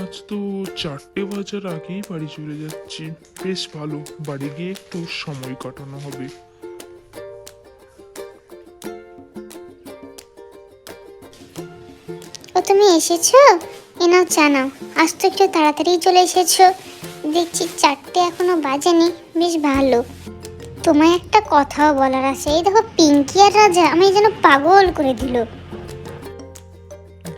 আজ তো 4টে বাজার আগেই বাড়ি চলে যাচ্ছি। বেশ ভালো, বাড়ি গিয়ে একটু সময় কাটানো হবে। ও তুমি এসেছো? এ নাও চা নাও। আজ তো একটু তাড়াতাড়ি চলে এসেছো, দেখছি 4টে এখনো বাজেনি। বেশ ভালো। তোমায় একটা কথাও বলার আছে। এই দেখো পিঙ্কি আর রাজা আমায় যেন পাগল করে দিল।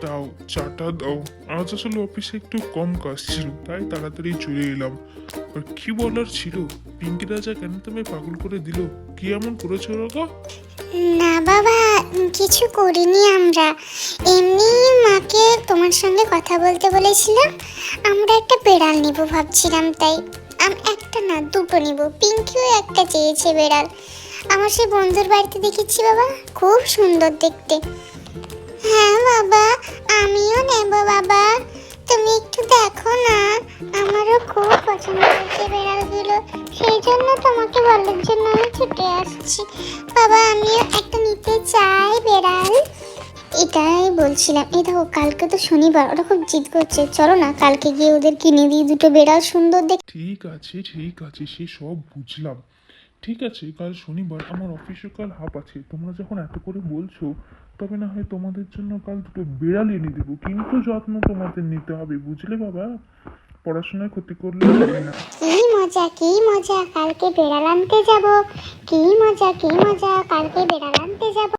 দাও, চাটা দাও। আজ আসলে অফিসে একটু কম কাজ ছিল, তাই তাড়াতাড়ি চলে এলাম। আর কি বলার ছিল? পিঙ্কি রাজা কেন তুমি পাগল করে দিল? কি এমন করেছো ওরা? না বাবা, কিছু করিনি আমরা। এমনি মাকে তোমার সঙ্গে কথা বলতে বলেছিলাম। আমরা একটা বেড়াল নিব ভাবছিলাম, তাই একটা না দুটো নিব। পিঙ্কিও একটা চেয়েছে বেড়াল। আমার সেই বন্ধুর বাড়িতে দেখেছি বাবা, খুব সুন্দর দেখতে। হ্যাঁ বাবা, আমিও নেব বাবা। তুমি একটু দেখো না, আমারও খুব পছন্দ হয়েছে বেড়ালগুলো। সেই জন্য তোমাকে বলার জন্য আমি ছুটে আসছি। বাবা আমিও একটা নিতে চাই বেড়াল। এটাই বলছিলাম। এই দেখো কালকে তো শনিবার, ওরা খুব জিদ করছে। চলো না কালকে গিয়ে ওদের কিনে দিই দুটো বেড়াল, সুন্দর দেখ। ঠিক আছে ঠিক আছে, সে সব বুঝলাম। ঠিক আছে, কাল শনিবার, আমার অফিসে কাল হাফ আছে। তোমরা যখন এত করে বলছো, তবে না হয় তোমাদের জন্য কাল দুটো বিড়াল এনে দেবো, কিন্তু যত্ন তোমাদের নিতে হবে, বুঝলে বাবা? পড়াশোনায় ক্ষতি করলে হবে না। কি মজা কি মজা, কালকে বেড়াল আনতে যাব। কি মজা কি মজা, কালকে বেড়াল আনতে যাব।